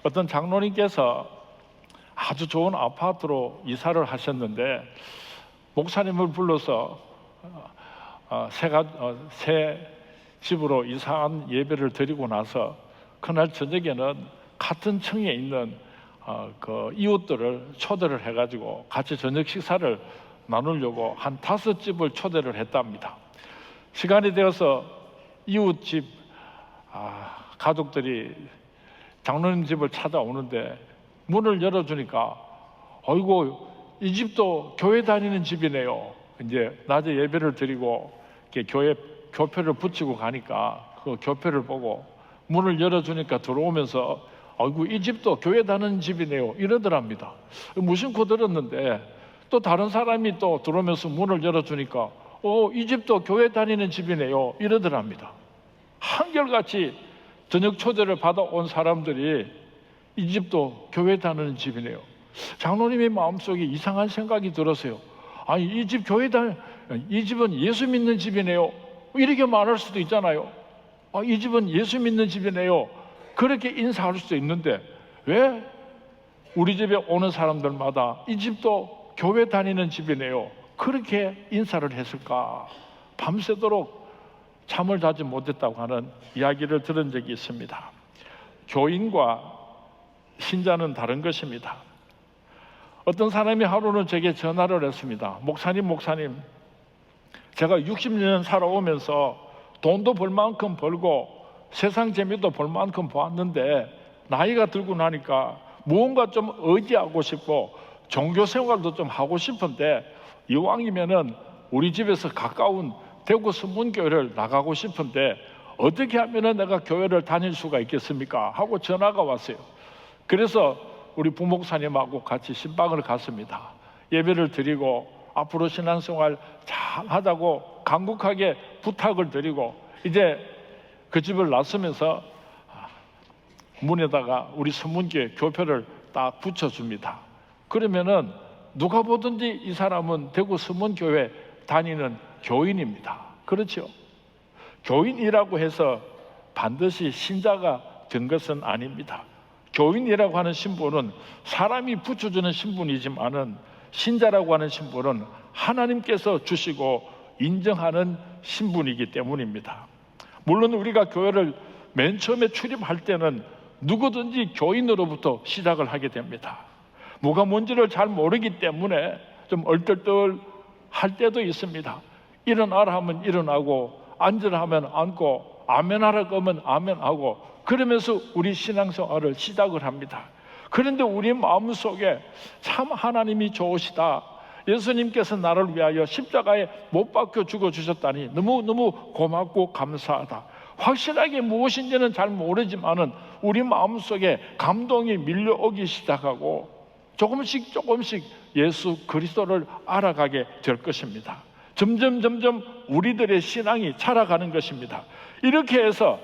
어떤 장로님께서 아주 좋은 아파트로 이사를 하셨는데 목사님을 불러서 새 집으로 이사한 예배를 드리고 나서 그날 저녁에는 같은 층에 있는 그 이웃들을 초대를 해가지고 같이 저녁 식사를 나누려고 한 5집을 초대를 했답니다. 시간이 되어서 이웃집 가족들이 장로님 집을 찾아오는데 문을 열어주니까 어이구, 이 집도 교회 다니는 집이네요. 이제 낮에 예배를 드리고 교회 교표를 붙이고 가니까 그 교표를 보고 문을 열어주니까 들어오면서 어이구, 이 집도 교회 다니는 집이네요 이러더랍니다. 무심코 들었는데 또 다른 사람이 또 들어오면서 문을 열어주니까 이 집도 교회 다니는 집이네요 이러더랍니다. 한결같이 저녁 초대를 받아온 사람들이 이 집도 교회 다니는 집이네요. 장로님의 마음속에 이상한 생각이 들었어요. 아니, 이 집은 예수 믿는 집이네요 이렇게 말할 수도 있잖아요. 이 집은 예수 믿는 집이네요 그렇게 인사할 수도 있는데 왜 우리 집에 오는 사람들마다 이 집도 교회 다니는 집이네요 그렇게 인사를 했을까? 밤새도록 잠을 자지 못했다고 하는 이야기를 들은 적이 있습니다. 교인과 신자는 다른 것입니다. 어떤 사람이 하루는 제게 전화를 했습니다. 목사님, 제가 60년 살아오면서 돈도 벌 만큼 벌고 세상 재미도 볼 만큼 보았는데 나이가 들고 나니까 무언가 좀 의지하고 싶고 종교 생활도 좀 하고 싶은데 이왕이면은 우리 집에서 가까운 대구 선문교회를 나가고 싶은데 어떻게 하면은 내가 교회를 다닐 수가 있겠습니까? 하고 전화가 왔어요. 그래서 우리 부목사님하고 같이 신방을 갔습니다. 예배를 드리고 앞으로 신앙생활 잘 하자고 간곡하게 부탁을 드리고 이제 그 집을 나서면서 문에다가 우리 선문교회 교표를 딱 붙여줍니다. 그러면은 누가 보든지 이 사람은 대구 선문교회 다니는 교인입니다. 그렇죠? 교인이라고 해서 반드시 신자가 된 것은 아닙니다. 교인이라고 하는 신분은 사람이 붙여주는 신분이지만은 신자라고 하는 신분은 하나님께서 주시고 인정하는 신분이기 때문입니다. 물론 우리가 교회를 맨 처음에 출입할 때는 누구든지 교인으로부터 시작을 하게 됩니다. 뭐가 뭔지를 잘 모르기 때문에 좀 얼떨떨 할 때도 있습니다. 일어나라 하면 일어나고 앉으라 하면 앉고 아멘하라고 하면 아멘하고 그러면서 우리 신앙생활을 시작을 합니다. 그런데 우리 마음속에 참 하나님이 좋으시다, 예수님께서 나를 위하여 십자가에 못 박혀 죽어주셨다니 너무너무 고맙고 감사하다, 확실하게 무엇인지는 잘 모르지만은 우리 마음속에 감동이 밀려오기 시작하고 조금씩 예수 그리스도를 알아가게 될 것입니다. 점점 우리들의 신앙이 자라가는 것입니다. 이렇게 해서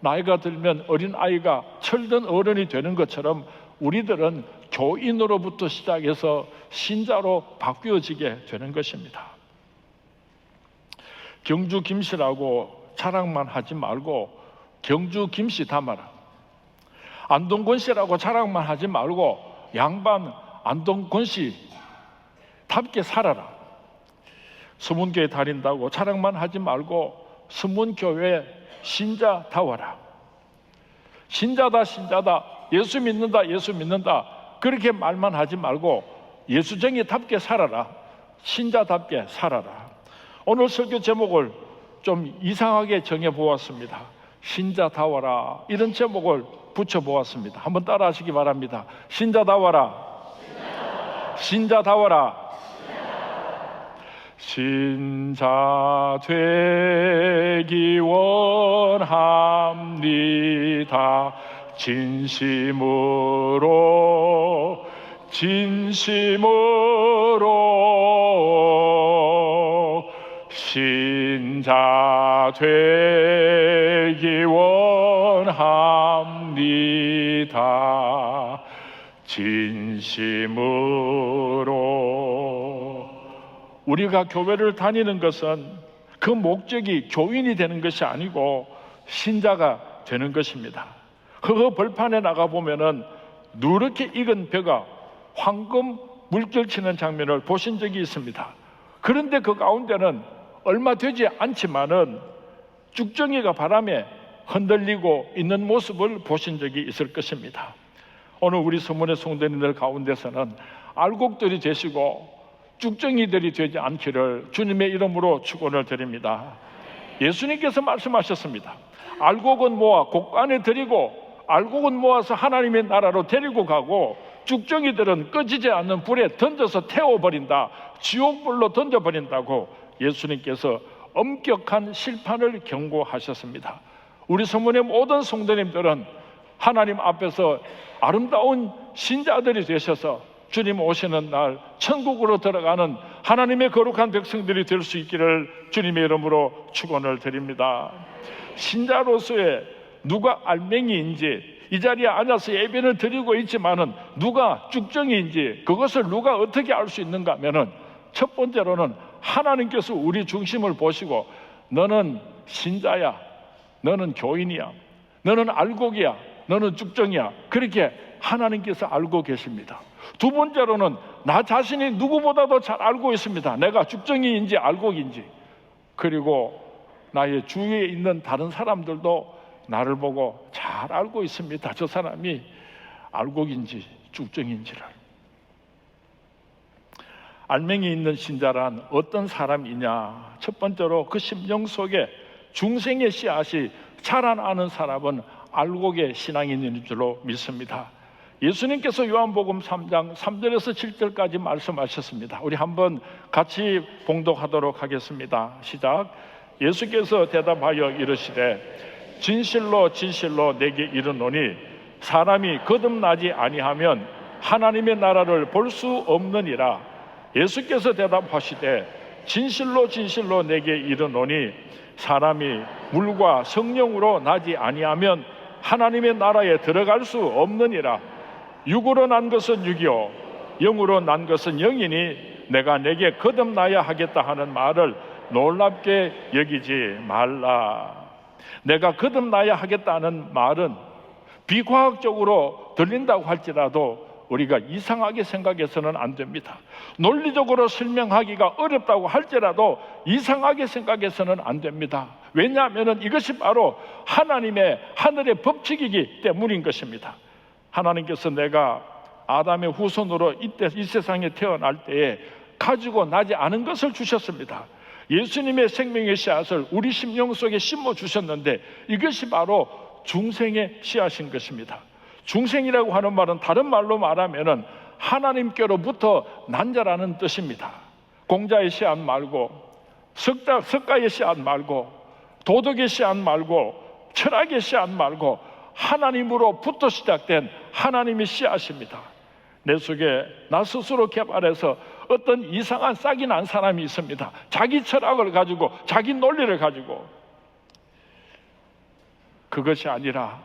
나이가 들면 어린아이가 철든 어른이 되는 것처럼 우리들은 교인으로부터 시작해서 신자로 바뀌어지게 되는 것입니다. 경주 김씨라고 자랑만 하지 말고 경주 김씨 담아라. 안동권 씨라고 자랑만 하지 말고 양반 안동권 씨답게 살아라. 서문교회 다닌다고 자랑만 하지 말고 서문교회 신자다워라. 신자다 예수 믿는다 그렇게 말만 하지 말고 예수쟁이답게 살아라. 신자답게 살아라. 오늘 설교 제목을 좀 이상하게 정해보았습니다. 신자다워라, 이런 제목을 붙여보았습니다. 한번 따라 하시기 바랍니다. 신자다워라. 신자다워라. 신자 되기 원합니다. 진심으로 신자 되기 원합니다. 진심으로. 우리가 교회를 다니는 것은 그 목적이 교인이 되는 것이 아니고 신자가 되는 것입니다. 그 벌판에 나가보면은 누렇게 익은 벼가 황금 물결치는 장면을 보신 적이 있습니다. 그런데 그 가운데는 얼마 되지 않지만은 쭉정이가 바람에 흔들리고 있는 모습을 보신 적이 있을 것입니다. 오늘 우리 서문의 성도님들 가운데서는 알곡들이 되시고 쭉정이들이 되지 않기를 주님의 이름으로 축원을 드립니다. 예수님께서 말씀하셨습니다. 알곡은 모아 곡간에 들이고 알곡은 모아서 하나님의 나라로 데리고 가고 쭉정이들은 꺼지지 않는 불에 던져서 태워버린다, 지옥불로 던져버린다고 예수님께서 엄격한 심판을 경고하셨습니다. 우리 서문의 모든 성도님들은 하나님 앞에서 아름다운 신자들이 되셔서 주님 오시는 날 천국으로 들어가는 하나님의 거룩한 백성들이 될 수 있기를 주님의 이름으로 축원을 드립니다. 신자로서의 누가 알맹이인지 이 자리에 앉아서 예배를 드리고 있지만은 누가 쭉정이인지 그것을 누가 어떻게 알 수 있는가 하면은 첫 번째로는 하나님께서 우리 중심을 보시고 너는 신자야, 너는 교인이야, 너는 알곡이야, 너는 쭉정이야, 그렇게 하나님께서 알고 계십니다. 두 번째로는 나 자신이 누구보다도 잘 알고 있습니다. 내가 쭉정이인지 알곡인지. 그리고 나의 주위에 있는 다른 사람들도 나를 보고 잘 알고 있습니다. 저 사람이 알곡인지 쭉정인지를. 알맹이 있는 신자란 어떤 사람이냐? 첫 번째로 그 심령 속에 중생의 씨앗이 자라나는 사람은 알곡의 신앙인인 줄로 믿습니다. 예수님께서 요한복음 3장 3절에서 7절까지 말씀하셨습니다. 우리 한번 같이 봉독하도록 하겠습니다. 시작. 예수께서 대답하여 이르시되 진실로 진실로 내게 이르노니 사람이 거듭나지 아니하면 하나님의 나라를 볼 수 없느니라. 예수께서 대답하시되 진실로 진실로 내게 이르노니 사람이 물과 성령으로 나지 아니하면 하나님의 나라에 들어갈 수 없느니라. 육으로 난 것은 육이요 영으로 난 것은 영이니 내가 내게 거듭나야 하겠다 하는 말을 놀랍게 여기지 말라. 내가 거듭나야 하겠다는 말은 비과학적으로 들린다고 할지라도 우리가 이상하게 생각해서는 안 됩니다. 논리적으로 설명하기가 어렵다고 할지라도 이상하게 생각해서는 안 됩니다. 왜냐하면 이것이 바로 하나님의 하늘의 법칙이기 때문인 것입니다. 하나님께서 내가 아담의 후손으로 이 세상에 태어날 때에 가지고 나지 않은 것을 주셨습니다. 예수님의 생명의 씨앗을 우리 심령 속에 심어 주셨는데 이것이 바로 중생의 씨앗인 것입니다. 중생이라고 하는 말은 다른 말로 말하면 하나님께로부터 난 자라는 뜻입니다. 공자의 씨앗 말고 석가의 씨앗 말고 도덕의 씨앗 말고 철학의 씨앗 말고 하나님으로부터 시작된 하나님의 씨앗입니다. 내 속에 나 스스로 개발해서 어떤 이상한 싹이 난 사람이 있습니다. 자기 철학을 가지고 자기 논리를 가지고. 그것이 아니라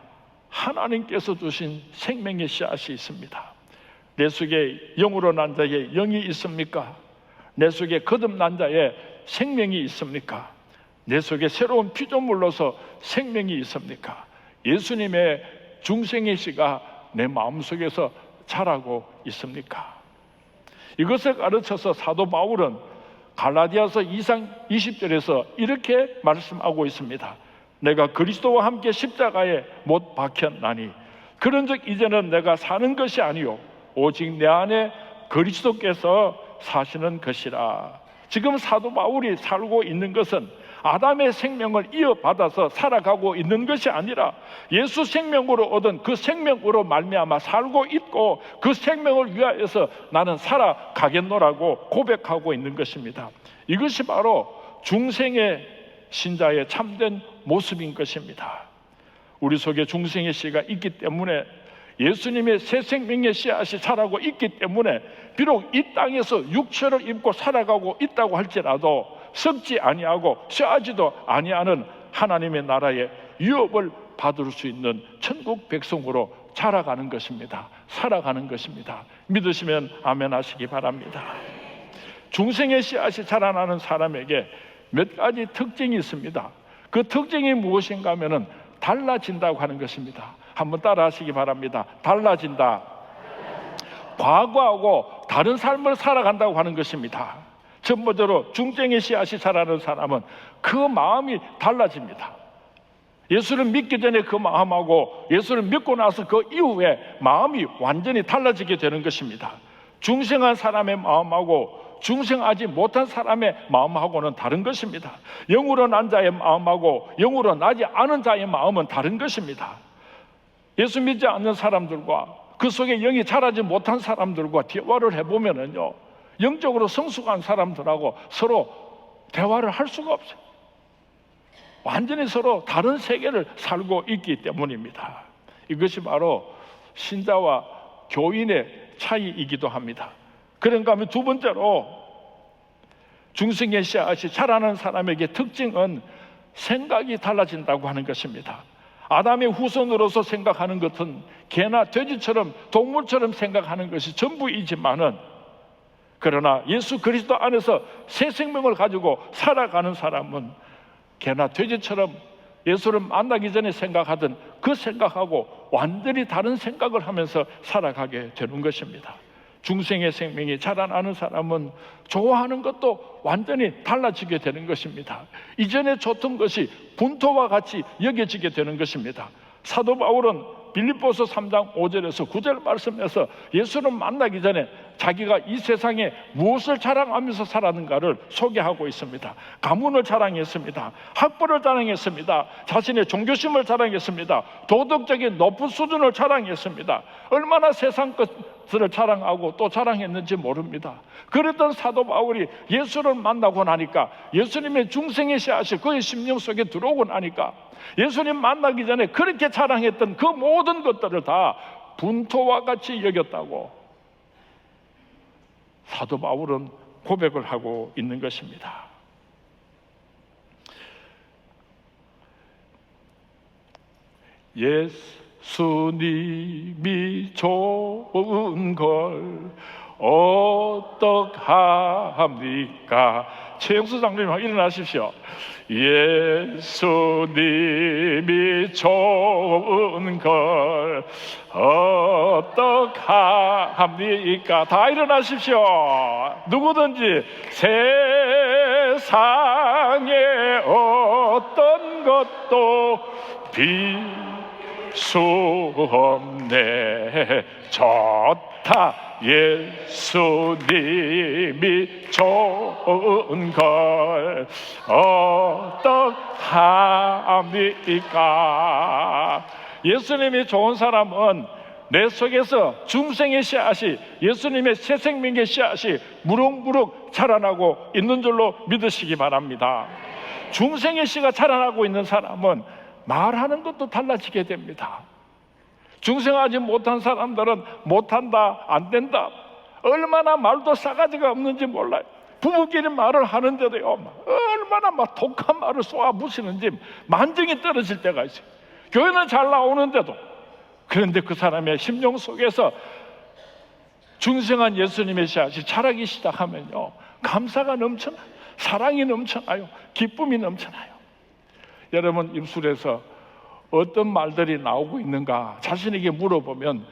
하나님께서 주신 생명의 씨앗이 있습니다. 내 속에 영으로 난 자의 영이 있습니까? 내 속에 거듭난 자의 생명이 있습니까? 내 속에 새로운 피조물로서 생명이 있습니까? 예수님의 중생의 씨가 내 마음속에서 자라고 있습니까? 이것을 가르쳐서 사도 바울은 갈라디아서 2장 20절에서 이렇게 말씀하고 있습니다. 내가 그리스도와 함께 십자가에 못 박혔나니 그런즉 이제는 내가 사는 것이 아니요 오직 내 안에 그리스도께서 사시는 것이라. 지금 사도 바울이 살고 있는 것은 아담의 생명을 이어받아서 살아가고 있는 것이 아니라 예수 생명으로 얻은 그 생명으로 말미암아 살고 있고 그 생명을 위하여서 나는 살아가겠노라고 고백하고 있는 것입니다. 이것이 바로 중생의 신자의 참된 모습인 것입니다. 우리 속에 중생의 씨가 있기 때문에 예수님의 새 생명의 씨앗이 자라고 있기 때문에 비록 이 땅에서 육체를 입고 살아가고 있다고 할지라도 썩지 아니하고 쇠하지도 아니하는 하나님의 나라의 유업을 받을 수 있는 천국 백성으로 자라가는 것입니다. 살아가는 것입니다. 믿으시면 아멘 하시기 바랍니다. 중생의 씨앗이 자라나는 사람에게 몇 가지 특징이 있습니다. 그 특징이 무엇인가 하면 달라진다고 하는 것입니다. 한번 따라 하시기 바랍니다. 달라진다. 과거하고 다른 삶을 살아간다고 하는 것입니다. 첫 번째로 중생의 씨앗이 자라는 사람은 그 마음이 달라집니다. 예수를 믿기 전에 그 마음하고 예수를 믿고 나서 그 이후에 마음이 완전히 달라지게 되는 것입니다. 중생한 사람의 마음하고 중생하지 못한 사람의 마음하고는 다른 것입니다. 영으로 난 자의 마음하고 영으로 나지 않은 자의 마음은 다른 것입니다. 예수 믿지 않는 사람들과 그 속에 영이 자라지 못한 사람들과 대화를 해보면요, 영적으로 성숙한 사람들하고 서로 대화를 할 수가 없어요. 완전히 서로 다른 세계를 살고 있기 때문입니다. 이것이 바로 신자와 교인의 차이이기도 합니다. 그런가 하면 두 번째로 중생의 씨앗이 자라는 사람에게 특징은 생각이 달라진다고 하는 것입니다. 아담의 후손으로서 생각하는 것은 개나 돼지처럼 동물처럼 생각하는 것이 전부이지만은, 그러나 예수 그리스도 안에서 새 생명을 가지고 살아가는 사람은 개나 돼지처럼 예수를 만나기 전에 생각하던 그 생각하고 완전히 다른 생각을 하면서 살아가게 되는 것입니다. 중생의 생명이 자라나는 사람은 좋아하는 것도 완전히 달라지게 되는 것입니다. 이전에 좋던 것이 분토와 같이 여겨지게 되는 것입니다. 사도 바울은 빌립보서 3장 5절에서 9절 말씀에서 예수를 만나기 전에 자기가 이 세상에 무엇을 자랑하면서 살았는가를 소개하고 있습니다. 가문을 자랑했습니다. 학벌을 자랑했습니다. 자신의 종교심을 자랑했습니다. 도덕적인 높은 수준을 자랑했습니다. 얼마나 세상 것들을 자랑하고 또 자랑했는지 모릅니다. 그랬던 사도 바울이 예수를 만나고 나니까, 예수님의 중생의 씨앗이 그의 심령 속에 들어오고 나니까, 예수님 만나기 전에 그렇게 자랑했던 그 모든 것들을 다 분토와 같이 여겼다고 사도 바울은 고백을 하고 있는 것입니다. 예수님이 좋은 걸 어떡합니까? 최영수 장로님 일어나십시오. 예수님이 좋은 걸 어떡합니까? 다 일어나십시오. 누구든지 세상에 어떤 것도 수 없네. 좋다. 예수님이 좋은 걸 어떡합니까? 예수님이 좋은 사람은 내 속에서 중생의 씨앗이, 예수님의 새 생명의 씨앗이 무럭무럭 자라나고 있는 줄로 믿으시기 바랍니다. 중생의 씨가 자라나고 있는 사람은 말하는 것도 달라지게 됩니다. 중생하지 못한 사람들은 못한다, 안 된다, 얼마나 말도 싸가지가 없는지 몰라요. 부부끼리 말을 하는데도요, 얼마나 막 독한 말을 쏘아부시는지 만정이 떨어질 때가 있어요. 교회는 잘 나오는데도. 그런데 그 사람의 심령 속에서 중생한 예수님의 씨앗이 자라기 시작하면요, 감사가 넘쳐나요. 사랑이 넘쳐나요. 기쁨이 넘쳐나요. 여러분 입술에서 어떤 말들이 나오고 있는가 자신에게 물어보면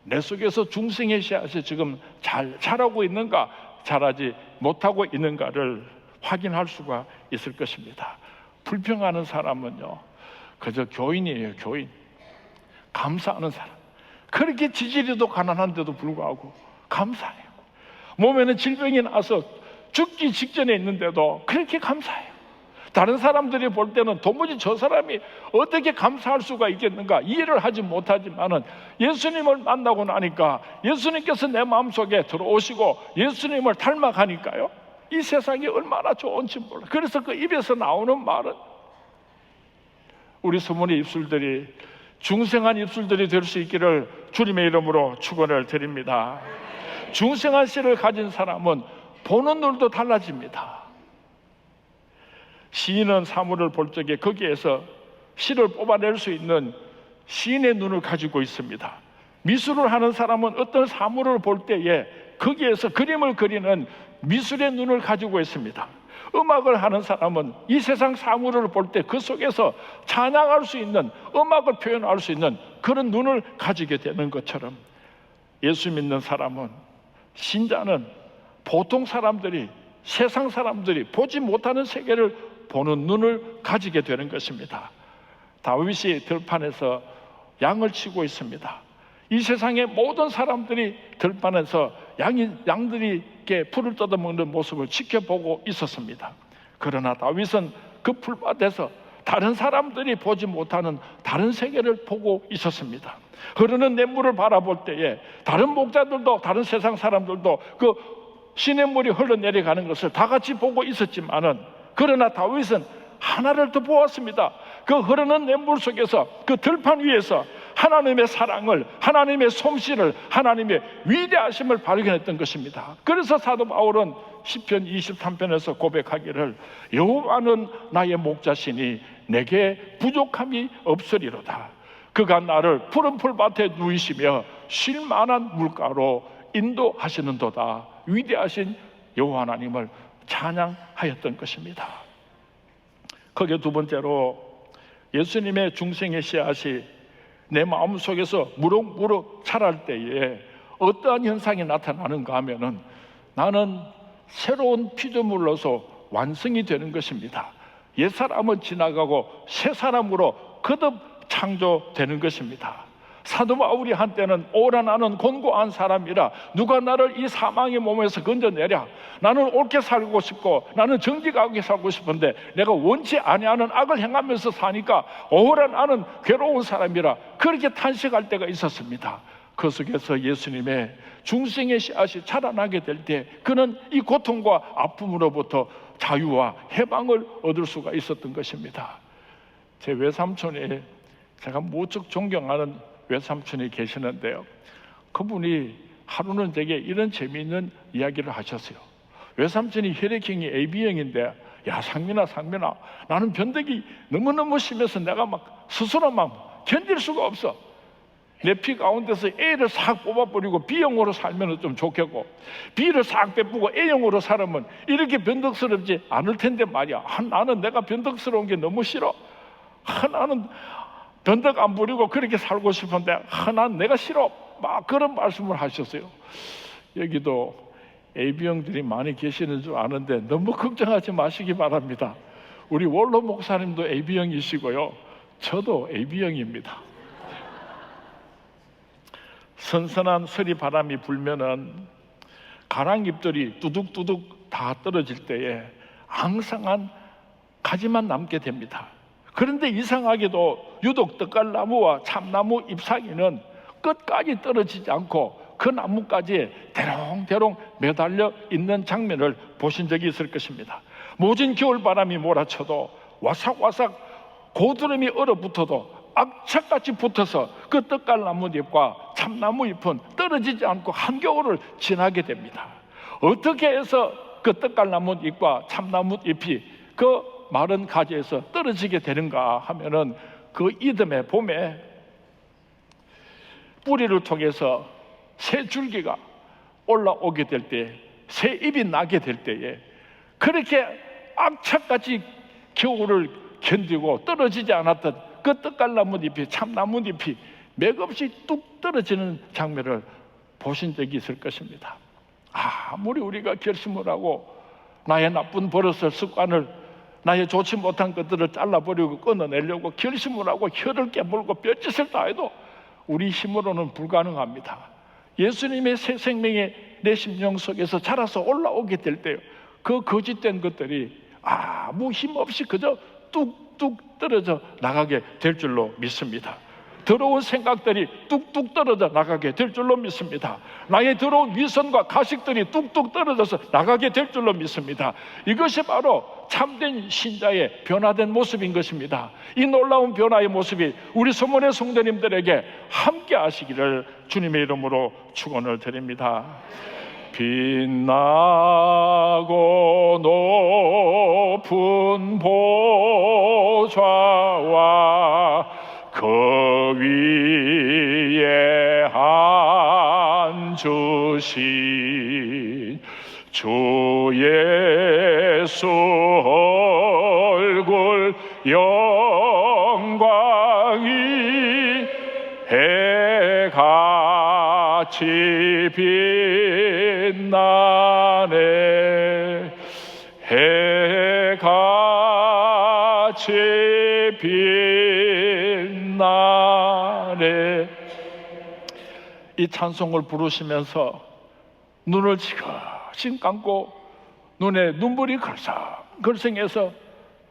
내 속에서 중생의 씨앗이 지금 잘 자라고 있는가, 자라지 못하고 있는가를 확인할 수가 있을 것입니다. 불평하는 사람은요, 그저 교인이에요. 교인. 감사하는 사람. 그렇게 지지리도 가난한데도 불구하고 감사해요. 몸에는 질병이 나서 죽기 직전에 있는데도 그렇게 감사해요. 다른 사람들이 볼 때는 도무지 저 사람이 어떻게 감사할 수가 있겠는가 이해를 하지 못하지만은, 예수님을 만나고 나니까 예수님께서 내 마음속에 들어오시고 예수님을 닮아가니까요, 이 세상이 얼마나 좋은지 몰라. 그래서 그 입에서 나오는 말은 우리 서문의 입술들이 중생한 입술들이 될 수 있기를 주님의 이름으로 축원을 드립니다. 중생한 씨를 가진 사람은 보는 눈도 달라집니다. 시인은 사물을 볼 적에 거기에서 시를 뽑아낼 수 있는 시인의 눈을 가지고 있습니다. 미술을 하는 사람은 어떤 사물을 볼 때에 거기에서 그림을 그리는 미술의 눈을 가지고 있습니다. 음악을 하는 사람은 이 세상 사물을 볼 때 그 속에서 찬양할 수 있는, 음악을 표현할 수 있는 그런 눈을 가지게 되는 것처럼, 예수 믿는 사람은, 신자는 보통 사람들이, 세상 사람들이 보지 못하는 세계를 보는 눈을 가지게 되는 것입니다. 다윗이 들판에서 양을 치고 있습니다. 이 세상의 모든 사람들이 들판에서 양들이 풀을 뜯어먹는 모습을 지켜보고 있었습니다. 그러나 다윗은 그 풀밭에서 다른 사람들이 보지 못하는 다른 세계를 보고 있었습니다. 흐르는 냇물을 바라볼 때에 다른 목자들도, 다른 세상 사람들도 그 시냇물이 흘러내려가는 것을 다 같이 보고 있었지만은, 그러나 다윗은 하나를 더 보았습니다. 그 흐르는 냇물 속에서, 그 들판 위에서 하나님의 사랑을, 하나님의 솜씨를, 하나님의 위대하심을 발견했던 것입니다. 그래서 사도 바울은 시편 23편에서 고백하기를, 여호와는 나의 목자시니 내게 부족함이 없으리로다. 그가 나를 푸른 풀밭에 누이시며 쉴 만한 물가로 인도하시는도다. 위대하신 여호와 하나님을 찬양하였던 것입니다. 거기에 두 번째로, 예수님의 중생의 씨앗이 내 마음속에서 무럭무럭 자랄 때에 어떠한 현상이 나타나는가 하면은, 나는 새로운 피조물로서 완성이 되는 것입니다. 옛사람은 지나가고 새 사람으로 거듭 창조되는 것입니다. 사도 바울이 한때는 오라 나는 곤고한 사람이라 누가 나를 이 사망의 몸에서 건져내랴. 나는 옳게 살고 싶고 나는 정직하게 살고 싶은데 내가 원치 아니하는 악을 행하면서 사니까 오라 나는 괴로운 사람이라, 그렇게 탄식할 때가 있었습니다. 그 속에서 예수님의 중생의 씨앗이 자라나게 될 때 그는 이 고통과 아픔으로부터 자유와 해방을 얻을 수가 있었던 것입니다. 제 외삼촌이, 제가 무척 존경하는 외삼촌이 계시는데요, 그분이 하루는 제게 이런 재미있는 이야기를 하셨어요. 외삼촌이 혈액형이 AB형인데, 야 상민아 나는 변덕이 너무너무 심해서 내가 막 스스로 막 견딜 수가 없어. 내 피 가운데서 A를 싹 뽑아버리고 B형으로 살면 좀 좋겠고, B를 싹 빼쁘고 A형으로 살면 이렇게 변덕스럽지 않을 텐데 말이야. 나는 내가 변덕스러운 게 너무 싫어. 나는 변덕 안 부리고 그렇게 살고 싶은데 난 내가 싫어. 막 그런 말씀을 하셨어요. 여기도 AB형들이 많이 계시는 줄 아는데 너무 걱정하지 마시기 바랍니다. 우리 원로 목사님도 AB형이시고요, 저도 AB형입니다. 선선한 서리 바람이 불면은 가랑잎들이 뚜둑뚜둑 다 떨어질 때에 앙상한 가지만 남게 됩니다. 그런데 이상하게도 유독 떡갈나무와 참나무 잎사귀는 끝까지 떨어지지 않고 그 나무까지 대롱대롱 매달려 있는 장면을 보신 적이 있을 것입니다. 모진 겨울바람이 몰아쳐도 와삭와삭 고드름이 얼어붙어도 악착같이 붙어서 그 떡갈나무 잎과 참나무 잎은 떨어지지 않고 한겨울을 지나게 됩니다. 어떻게 해서 그 떡갈나무 잎과 참나무 잎이 그 마른 가지에서 떨어지게 되는가 하면은, 그 이듬해 봄에 뿌리를 통해서 새 줄기가 올라오게 될 때, 새 잎이 나게 될 때에 그렇게 악착같이 겨울을 견디고 떨어지지 않았던 그 떡갈나무 잎이, 참나무 잎이 맥없이 뚝 떨어지는 장면을 보신 적이 있을 것입니다. 아무리 우리가 결심을 하고 나의 나쁜 버릇을, 습관을, 나의 좋지 못한 것들을 잘라버리고 끊어내려고 결심을 하고 혀를 깨물고 뼈짓을 다해도 우리 힘으로는 불가능합니다. 예수님의 새 생명이 내 심령 속에서 자라서 올라오게 될 때요, 그 거짓된 것들이 아무 힘 없이 그저 뚝뚝 떨어져 나가게 될 줄로 믿습니다. 더러운 생각들이 뚝뚝 떨어져 나가게 될 줄로 믿습니다. 나의 더러운 위선과 가식들이 뚝뚝 떨어져서 나가게 될 줄로 믿습니다. 이것이 바로 참된 신자의 변화된 모습인 것입니다. 이 놀라운 변화의 모습이 우리 소문의 성도님들에게 함께 하시기를 주님의 이름으로 축원을 드립니다. 빛나고 높은 보좌와 그 위에 앉으신 주 예수 얼굴 영광이 해가 빛나네 해같이 빛나네. 이 찬송을 부르시면서 눈을 지그시 감고 눈에 눈물이 걸성걸성해서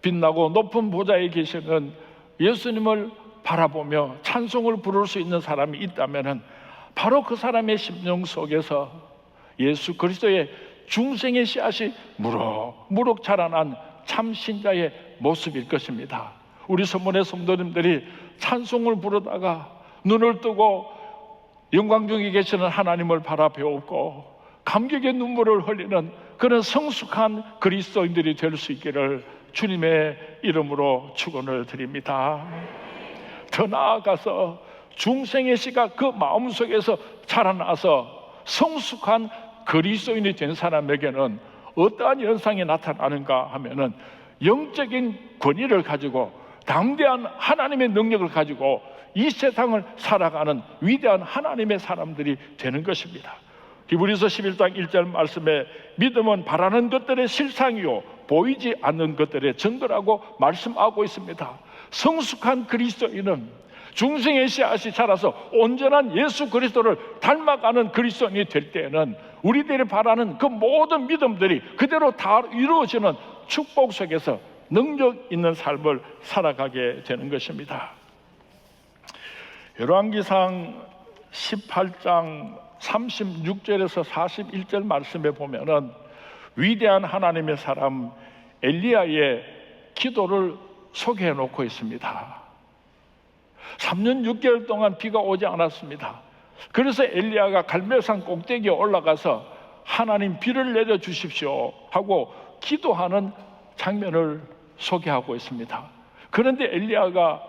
빛나고 높은 보좌에 계시는 예수님을 바라보며 찬송을 부를 수 있는 사람이 있다면 바로 그 사람의 심령 속에서 예수 그리스도의 중생의 씨앗이 무럭무럭 자라난 참 신자의 모습일 것입니다. 우리 서문의 성도님들이 찬송을 부르다가 눈을 뜨고 영광 중에 계시는 하나님을 바라보고 감격의 눈물을 흘리는 그런 성숙한 그리스도인들이 될 수 있기를 주님의 이름으로 축원을 드립니다. 더 나아가서 중생의 씨가 그 마음속에서 자라나서 성숙한 그리스도인이 된 사람에게는 어떠한 현상이 나타나는가 하면은 영적인 권위를 가지고 담대한 하나님의 능력을 가지고 이 세상을 살아가는 위대한 하나님의 사람들이 되는 것입니다. 히브리서 11장 1절 말씀에 믿음은 바라는 것들의 실상이요 보이지 않는 것들의 증거라고 말씀하고 있습니다. 성숙한 그리스도인은 중생의 씨앗이 자라서 온전한 예수 그리스도를 닮아가는 그리스도인이 될 때에는 우리들이 바라는 그 모든 믿음들이 그대로 다 이루어지는 축복 속에서 능력 있는 삶을 살아가게 되는 것입니다. 열왕기상 18장 36절에서 41절 말씀에 보면은 위대한 하나님의 사람 엘리야의 기도를 소개해 놓고 있습니다. 3년 6개월 동안 비가 오지 않았습니다. 그래서 엘리야가 갈멜산 꼭대기에 올라가서 하나님 비를 내려 주십시오 하고 기도하는 장면을 소개하고 있습니다. 그런데 엘리야가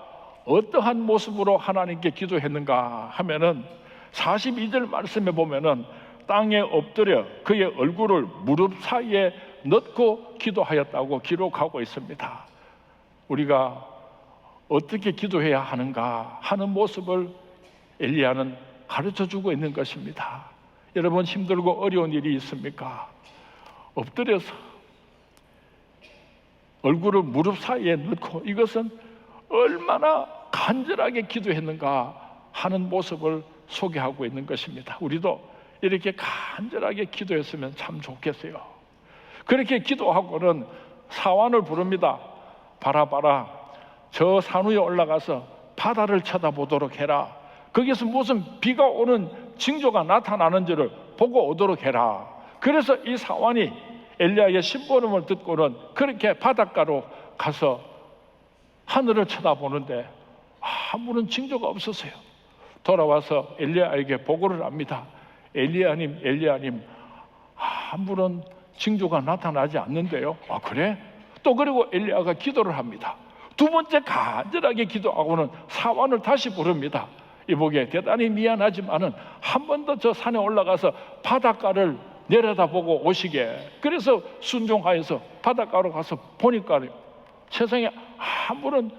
어떠한 모습으로 하나님께 기도했는가 하면은 42절 말씀에 보면은 땅에 엎드려 그의 얼굴을 무릎 사이에 넣고 기도하였다고 기록하고 있습니다. 우리가 어떻게 기도해야 하는가 하는 모습을 엘리야는 가르쳐주고 있는 것입니다. 여러분 힘들고 어려운 일이 있습니까? 엎드려서 얼굴을 무릎 사이에 넣고 이것은 얼마나 간절하게 기도했는가 하는 모습을 소개하고 있는 것입니다. 우리도 이렇게 간절하게 기도했으면 참 좋겠어요. 그렇게 기도하고는 사환을 부릅니다. 봐라 저 산 위에 올라가서 바다를 쳐다보도록 해라. 거기서 무슨 비가 오는 징조가 나타나는지를 보고 오도록 해라. 그래서 이 사환이 엘리야의 심부름을 듣고는 그렇게 바닷가로 가서 하늘을 쳐다보는데 아무런 징조가 없었어요. 돌아와서 엘리야에게 보고를 합니다. 엘리야님 아무런 징조가 나타나지 않는데요. 아 그래? 또 그리고 엘리야가 기도를 합니다. 두 번째 간절하게 기도하고는 사환을 다시 부릅니다. 이보게 대단히 미안하지만은 한 번 더 저 산에 올라가서 바닷가를 내려다보고 오시게. 그래서 순종하여서 바닷가로 가서 보니까 세상에 아무런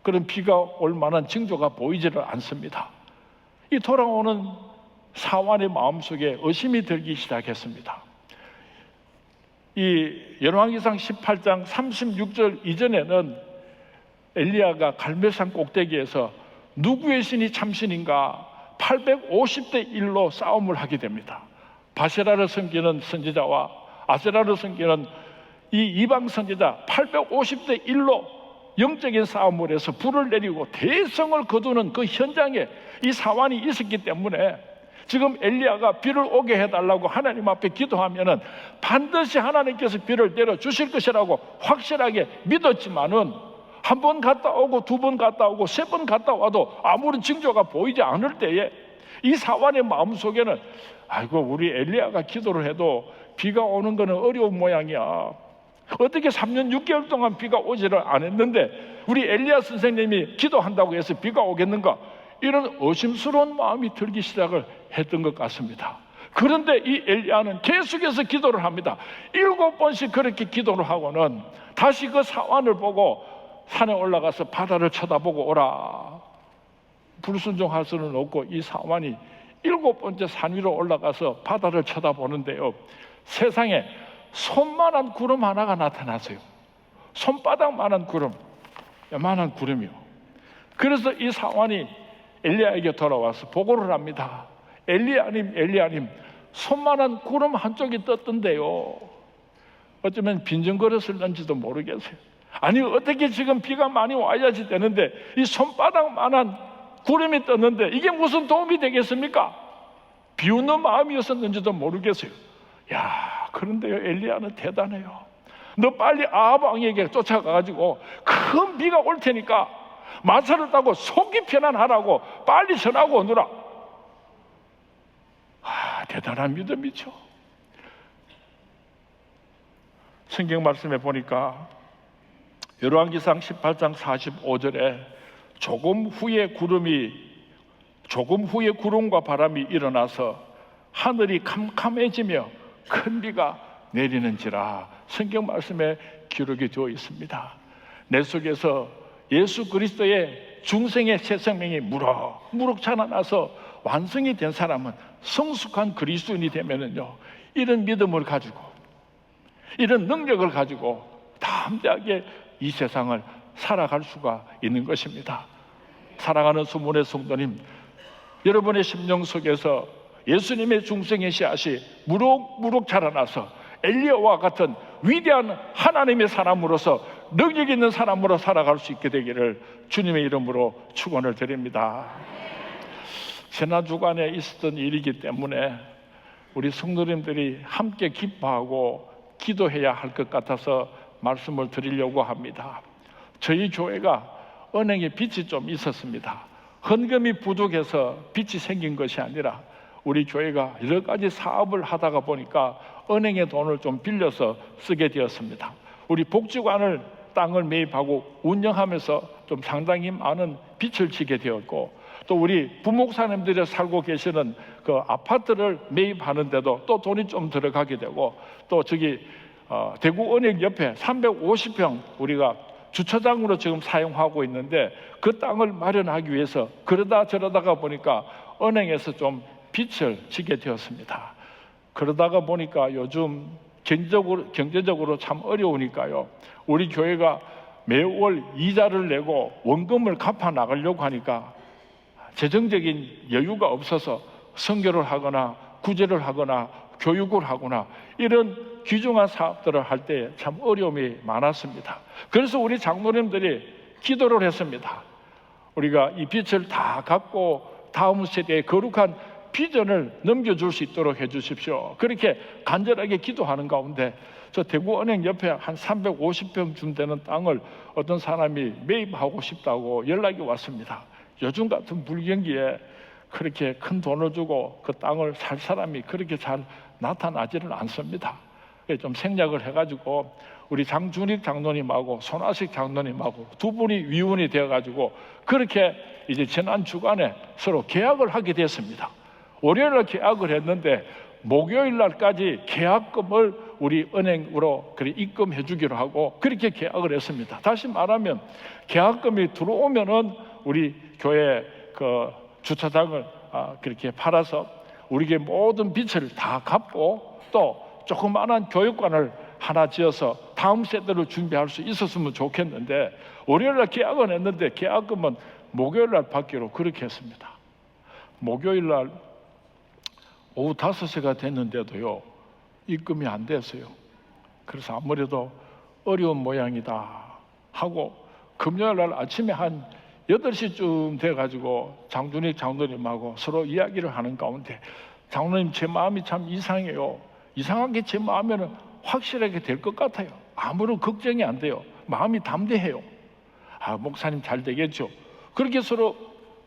그런 비가 올 만한 징조가 보이지를 않습니다. 이 돌아오는 사환의 마음속에 의심이 들기 시작했습니다. 이 열왕기상 18장 36절 이전에는 엘리야가 갈멜산 꼭대기에서 누구의 신이 참신인가 850대 1로 싸움을 하게 됩니다. 바세라를 섬기는 선지자와 아세라를 섬기는 이 이방 선지자 850대 1로 영적인 싸움을 해서 불을 내리고 대성을 거두는 그 현장에 이 사환이 있었기 때문에 지금 엘리야가 비를 오게 해달라고 하나님 앞에 기도하면은 반드시 하나님께서 비를 내려 주실 것이라고 확실하게 믿었지만은 한 번 갔다 오고 두 번 갔다 오고 세 번 갔다 와도 아무런 징조가 보이지 않을 때에 이 사환의 마음속에는 아이고 우리 엘리야가 기도를 해도 비가 오는 거는 어려운 모양이야. 어떻게 3년 6개월 동안 비가 오지를 않았는데 우리 엘리야 선생님이 기도한다고 해서 비가 오겠는가? 이런 의심스러운 마음이 들기 시작을 했던 것 같습니다. 그런데 이 엘리야는 계속해서 기도를 합니다. 7번씩 그렇게 기도를 하고는 다시 그 사환을 보고 산에 올라가서 바다를 쳐다보고 오라. 불순종할 수는 없고 이 사환이 7번째 산 위로 올라가서 바다를 쳐다보는데요, 세상에 손만한 구름 하나가 나타났어요. 손바닥만한 구름, 요만한 구름이요. 그래서 이 사환이 엘리야에게 돌아와서 보고를 합니다. 엘리야님, 엘리야님, 손만한 구름 한쪽이 떴던데요, 어쩌면 빈정거렸을 런지도 모르겠어요. 아니, 어떻게 지금 비가 많이 와야지 되는데 이 손바닥만한 구름이 떴는데 이게 무슨 도움이 되겠습니까? 비웃는 마음이었었는지도 모르겠어요. 야, 그런데요, 엘리야는 대단해요. 너 빨리 아합 왕에게 쫓아가가지고 큰 비가 올 테니까 마차를 타고 속이 편안하라고 빨리 전하고 오느라. 대단한 믿음이죠. 성경 말씀에 보니까 열왕기상 18장 45절에 조금 후에 구름과 바람이 일어나서 하늘이 캄캄해지며 큰 비가 내리는지라, 성경 말씀에 기록이 되어 있습니다. 내 속에서 예수 그리스도의 중생의 새 생명이 무럭무럭 자라나서 완성이 된 사람은, 성숙한 그리스도인이 되면은요, 이런 믿음을 가지고 이런 능력을 가지고 담대하게 이 세상을 살아갈 수가 있는 것입니다. 사랑하는 수문의 성도님, 여러분의 심령 속에서 예수님의 중생의 씨앗이 무럭무럭 자라나서 엘리야와 같은 위대한 하나님의 사람으로서 능력 있는 사람으로 살아갈 수 있게 되기를 주님의 이름으로 축원을 드립니다. 지난 주간에 있었던 일이기 때문에 우리 성도님들이 함께 기뻐하고 기도해야 할 것 같아서 말씀을 드리려고 합니다. 저희 교회가 은행에 빚이 좀 있었습니다. 헌금이 부족해서 빚이 생긴 것이 아니라 우리 교회가 여러 가지 사업을 하다가 보니까 은행의 돈을 좀 빌려서 쓰게 되었습니다. 우리 복지관을 땅을 매입하고 운영하면서 좀 상당히 많은 빚을 지게 되었고, 또 우리 부목사님들이 살고 계시는 그 아파트를 매입하는데도 또 돈이 좀 들어가게 되고, 또 저기 대구은행 옆에 350평 우리가 주차장으로 지금 사용하고 있는데 그 땅을 마련하기 위해서 그러다 저러다가 보니까 은행에서 좀 빚을 지게 되었습니다. 그러다가 보니까 요즘 경제적으로 참 어려우니까요, 우리 교회가 매월 이자를 내고 원금을 갚아 나가려고 하니까 재정적인 여유가 없어서 선교를 하거나 구제를 하거나 교육을 하거나 이런 귀중한 사업들을 할 때 참 어려움이 많았습니다. 그래서 우리 장로님들이 기도를 했습니다. 우리가 이 빚을 다 갚고 다음 세대에 거룩한 비전을 넘겨줄 수 있도록 해주십시오. 그렇게 간절하게 기도하는 가운데 저 대구은행 옆에 한 350평쯤 되는 땅을 어떤 사람이 매입하고 싶다고 연락이 왔습니다. 요즘 같은 불경기에 그렇게 큰 돈을 주고 그 땅을 살 사람이 그렇게 잘 나타나지는 않습니다. 좀 생략을 해가지고 우리 장준익 장로님하고 손아식 장로님하고 두 분이 위원이 되어가지고 그렇게 이제 지난 주간에 서로 계약을 하게 됐습니다. 월요일날 계약을 했는데 목요일 날까지 계약금을 우리 은행으로 입금해 주기로 하고 그렇게 계약을 했습니다. 다시 말하면 계약금이 들어오면은 우리 교회 그 주차장을 그렇게 팔아서 우리에게 모든 빚을 다 갚고 또 조그마한 교육관을 하나 지어서 다음 세대를 준비할 수 있었으면 좋겠는데, 월요일날 계약은 했는데 계약금은 목요일날 받기로 그렇게 했습니다. 목요일날 오후 5시가 됐는데도요 입금이 안 됐어요. 그래서 아무래도 어려운 모양이다 하고 금요일날 아침에 한 8시쯤 돼가지고 장준익 장로님하고 서로 이야기를 하는 가운데, 장로님 제 마음이 참 이상해요. 이상하게 제 마음에는 확실하게 될 것 같아요. 아무런 걱정이 안 돼요. 마음이 담대해요. 목사님 잘 되겠죠. 그렇게 서로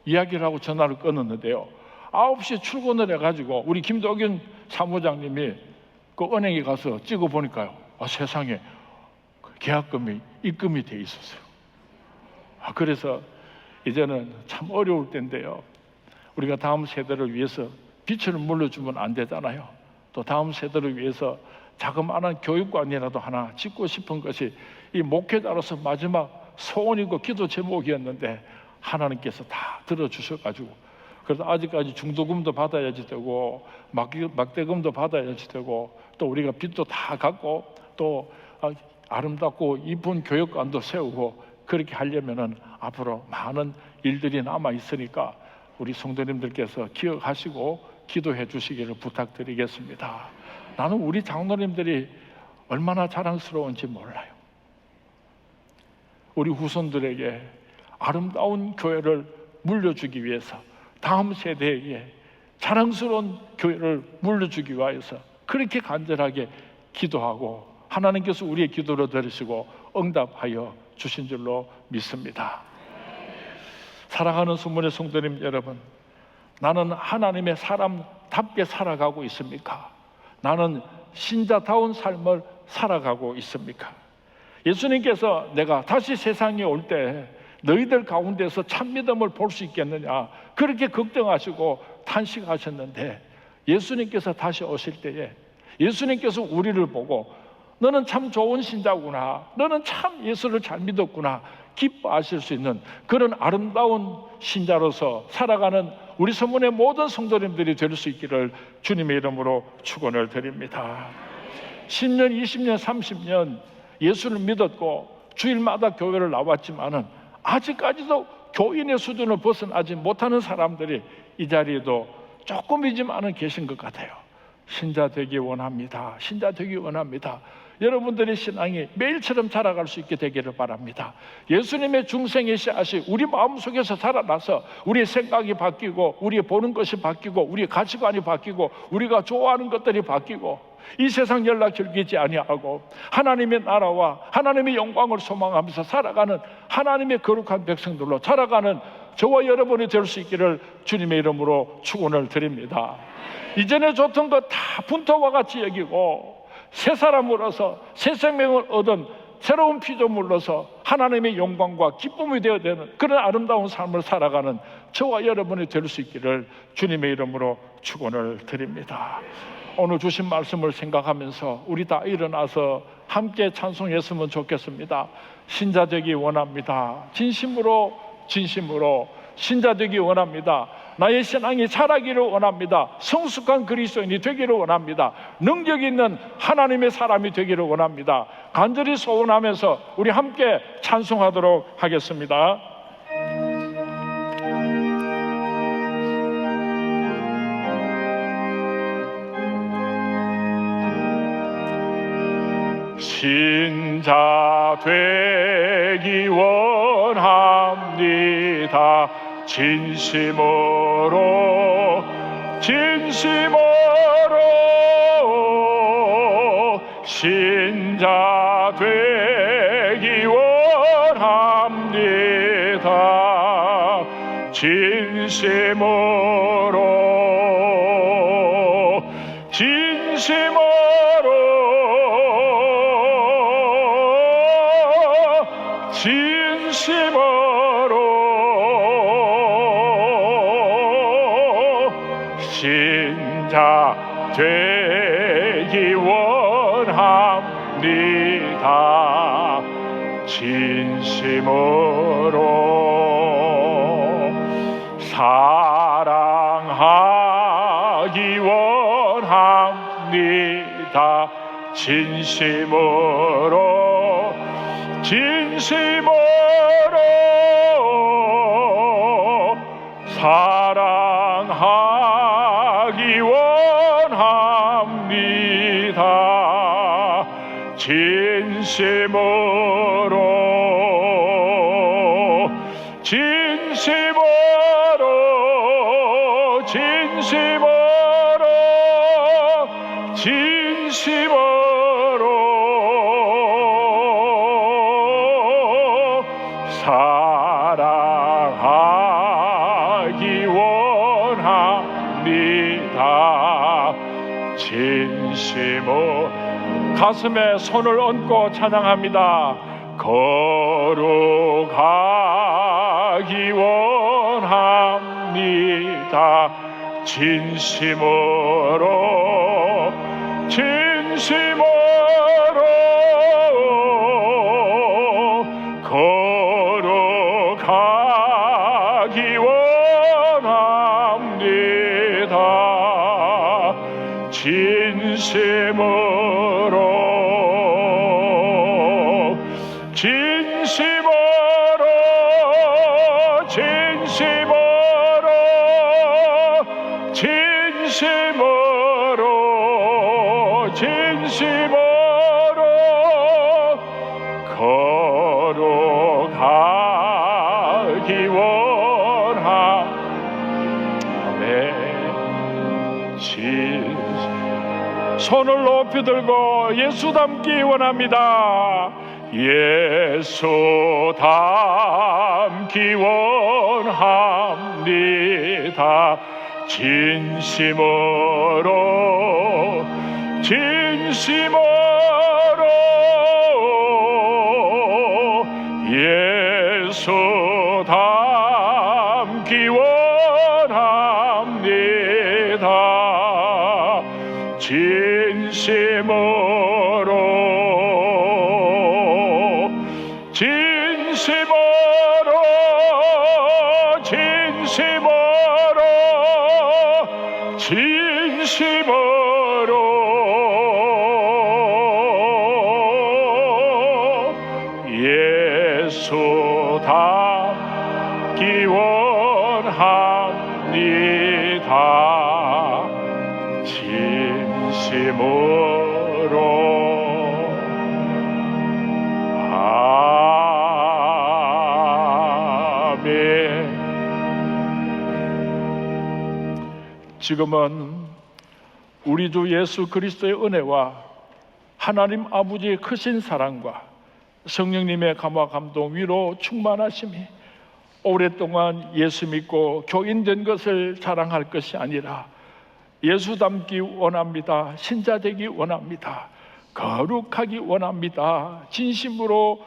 이야기를 하고 전화를 끊었는데요, 9시에 출근을 해가지고 우리 김도균 사무장님이 그 은행에 가서 찍어보니까요, 세상에 계약금이 입금이 돼 있었어요. 그래서 이제는 참 어려울 때인데요, 우리가 다음 세대를 위해서 빚을 물려주면 안 되잖아요. 또 다음 세대를 위해서 자그마한 교육관이라도 하나 짓고 싶은 것이 이 목회자로서 마지막 소원이고 기도 제목이었는데 하나님께서 다 들어주셔가지고 그래서 아직까지 중도금도 받아야지 되고 막대금도 받아야지 되고 또 우리가 빚도 다 갚고 또 아름답고 이쁜 교육관도 세우고 그렇게 하려면은 앞으로 많은 일들이 남아 있으니까 우리 성도님들께서 기억하시고 기도해 주시기를 부탁드리겠습니다. 나는 우리 장로님들이 얼마나 자랑스러운지 몰라요. 우리 후손들에게 아름다운 교회를 물려주기 위해서, 다음 세대에게 자랑스러운 교회를 물려주기 위해서 그렇게 간절하게 기도하고 하나님께서 우리의 기도를 들으시고 응답하여 주신 줄로 믿습니다. 사랑하는 수문의 성도님 여러분, 나는 하나님의 사람답게 살아가고 있습니까? 나는 신자다운 삶을 살아가고 있습니까? 예수님께서 내가 다시 세상에 올 때 너희들 가운데서 참 믿음을 볼 수 있겠느냐 그렇게 걱정하시고 탄식하셨는데, 예수님께서 다시 오실 때에 예수님께서 우리를 보고 너는 참 좋은 신자구나, 너는 참 예수를 잘 믿었구나 기뻐하실 수 있는 그런 아름다운 신자로서 살아가는 우리 서문의 모든 성도님들이 될 수 있기를 주님의 이름으로 축원을 드립니다. 10년, 20년, 30년 예수를 믿었고 주일마다 교회를 나왔지만은 아직까지도 교인의 수준을 벗어나지 못하는 사람들이 이 자리에도 조금이지만은 계신 것 같아요. 신자 되기 원합니다. 신자 되기 원합니다. 여러분들의 신앙이 매일처럼 자라갈 수 있게 되기를 바랍니다. 예수님의 중생의 씨앗이 우리 마음속에서 자라나서 우리의 생각이 바뀌고 우리의 보는 것이 바뀌고 우리의 가치관이 바뀌고 우리가 좋아하는 것들이 바뀌고 이 세상 연락 즐기지 아니하고 하나님의 나라와 하나님의 영광을 소망하면서 살아가는 하나님의 거룩한 백성들로 자라가는 저와 여러분이 될 수 있기를 주님의 이름으로 축원을 드립니다. 이전에 줬던 것 다 분토와 같이 여기고 새 사람으로서 새 생명을 얻은 새로운 피조물로서 하나님의 영광과 기쁨이 되어야 되는 그런 아름다운 삶을 살아가는 저와 여러분이 될 수 있기를 주님의 이름으로 축원을 드립니다. 오늘 주신 말씀을 생각하면서 우리 다 일어나서 함께 찬송했으면 좋겠습니다. 신자 되기 원합니다. 진심으로 신자 되기 원합니다. 나의 신앙이 자라기를 원합니다. 성숙한 그리스도인이 되기를 원합니다. 능력 있는 하나님의 사람이 되기를 원합니다. 간절히 소원하면서 우리 함께 찬송하도록 하겠습니다. 신자 되기 원합니다. 진심으로 신자 되기 원합니다. 진심으로 신자 되기 원합니다. 진심으로 사랑하기 원합니다. 진심으로 사랑하기 원합니다. 진심으로 사랑하기 원합니다. 진심으로 가슴에 손을 얹고 찬양합니다. 거룩하기 원합니다. 진심으로 거룩하기 원합니다. 진심으로 진심으로 진심으로 진심으로 진심으로 걸어가기 원하네. 손을 높이 들고 예수 닮기 원합니다. 예수 닮기 원합니다. 진심으로 진심으로 예수 닮기 원합니다. 진심으로 진심으로 진심으로 진심으로 예수 닮기 원합니다. 진심으로 지금은 우리 주 예수 그리스도의 은혜와 하나님 아버지의 크신 사랑과 성령님의 감화 감동 위로 충만하심이 오랫동안 예수 믿고 교인된 것을 자랑할 것이 아니라 예수 닮기 원합니다. 신자 되기 원합니다. 거룩하기 원합니다. 진심으로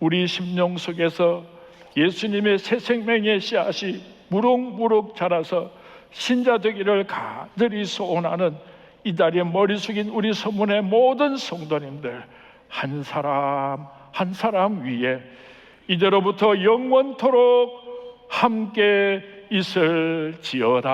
우리 심령 속에서 예수님의 새 생명의 씨앗이 무럭무럭 자라서 신자 되기를 간절히 소원하는 이 자리에 머리 숙인 우리 서문의 모든 성도님들 한 사람 한 사람 위에 이제로부터 영원토록 함께 있을지어다.